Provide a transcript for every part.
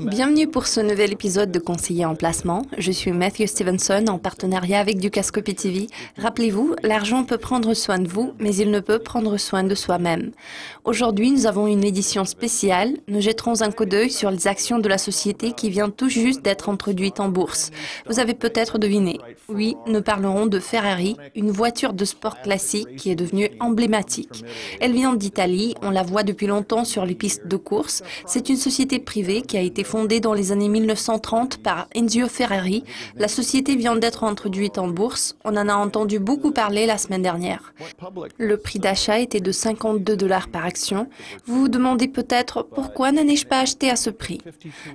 Bienvenue pour ce nouvel épisode de Conseiller en placement. Je suis Matthew Stevenson en partenariat avec Dukascopy TV. Rappelez-vous, l'argent peut prendre soin de vous, mais il ne peut prendre soin de soi-même. Aujourd'hui, nous avons une édition spéciale. Nous jetterons un coup d'œil sur les actions de la société qui vient tout juste d'être introduite en bourse. Vous avez peut-être deviné. Oui, nous parlerons de Ferrari, une voiture de sport classique qui est devenue emblématique. Elle vient d'Italie, on la voit depuis longtemps sur les pistes de course. C'est une société privée qui a été fondée dans les années 1930 par Enzo Ferrari. La société vient d'être introduite en bourse. On en a entendu beaucoup parler la semaine dernière. Le prix d'achat était de $52 par action. Vous vous demandez peut-être pourquoi n'en ai-je pas acheté à ce prix?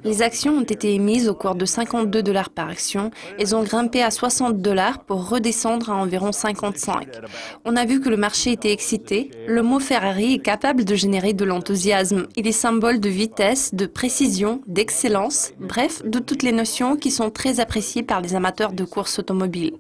Les actions ont été émises au cours de $52 par action. Elles ont grimpé à $60 pour redescendre à environ 55. On a vu que le marché était excité. Le mot Ferrari est capable de générer de l'enthousiasme. Il est symbole de vitesse, de précision, d'excellence, bref, de toutes les notions qui sont très appréciées par les amateurs de course automobile.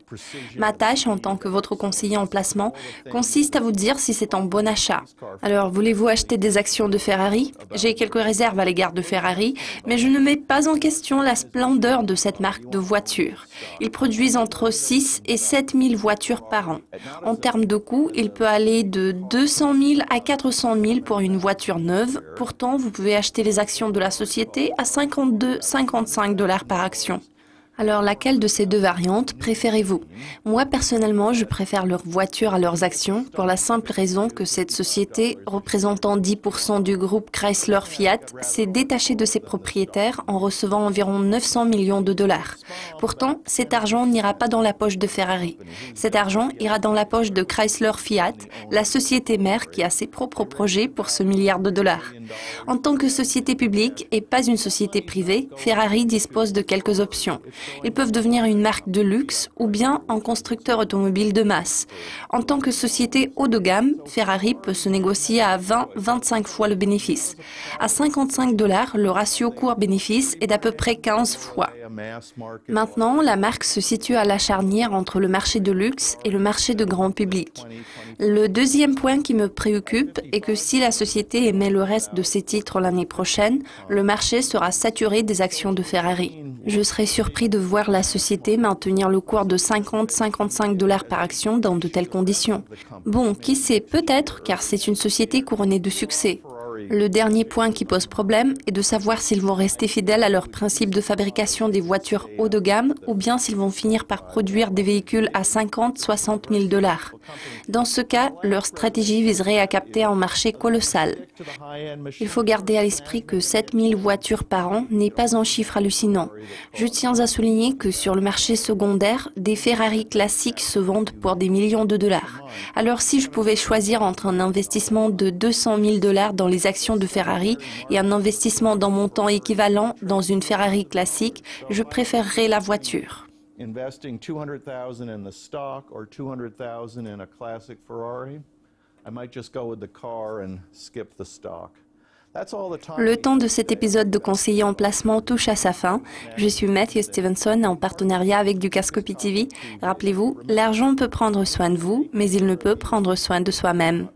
Ma tâche, en tant que votre conseiller en placement, consiste à vous dire si c'est un bon achat. Alors, voulez-vous acheter des actions de Ferrari? J'ai quelques réserves à l'égard de Ferrari, mais je ne mets pas en question la splendeur de cette marque de voitures. Ils produisent entre 6 et 7 000 voitures par an. En termes de coût, il peut aller de 200 000 à 400 000 pour une voiture neuve. Pourtant, vous pouvez acheter les actions de la société à $52-55 par action. Alors, laquelle de ces deux variantes préférez-vous? Moi, personnellement, je préfère leurs voitures à leurs actions pour la simple raison que cette société, représentant 10% du groupe Chrysler-Fiat, s'est détachée de ses propriétaires en recevant environ 900 millions de dollars. Pourtant, cet argent n'ira pas dans la poche de Ferrari. Cet argent ira dans la poche de Chrysler-Fiat, la société mère qui a ses propres projets pour ce milliard de dollars. En tant que société publique et pas une société privée, Ferrari dispose de quelques options. Ils peuvent devenir une marque de luxe ou bien un constructeur automobile de masse. En tant que société haut de gamme, Ferrari peut se négocier à 20-25 fois le bénéfice. À $55, le ratio cours-bénéfice est d'à peu près 15 fois. Maintenant, la marque se situe à la charnière entre le marché de luxe et le marché de grand public. Le deuxième point qui me préoccupe est que si la société émet le reste de ses titres l'année prochaine, le marché sera saturé des actions de Ferrari. Je serais surpris de voir la société maintenir le cours de $50-55 par action dans de telles conditions. Bon, qui sait, peut-être, car c'est une société couronnée de succès. Le dernier point qui pose problème est de savoir s'ils vont rester fidèles à leur principe de fabrication des voitures haut de gamme ou bien s'ils vont finir par produire des véhicules à $50-60 000. Dans ce cas, leur stratégie viserait à capter un marché colossal. Il faut garder à l'esprit que 7 000 voitures par an n'est pas un chiffre hallucinant. Je tiens à souligner que sur le marché secondaire, des Ferrari classiques se vendent pour des millions de dollars. Alors si je pouvais choisir entre un investissement de $200 000 dans les actions de Ferrari et un investissement d'un montant équivalent dans une Ferrari classique, je préférerais la voiture. Investing 200,000 in the stock or 200,000 in a classic Ferrari, I might just go with the car and skip the stock. Le temps de cet épisode de conseiller en placement touche à sa fin. Je suis Matthew Stevenson en partenariat avec Dukascopy TV. Rappelez-vous, l'argent peut prendre soin de vous, mais il ne peut prendre soin de soi-même.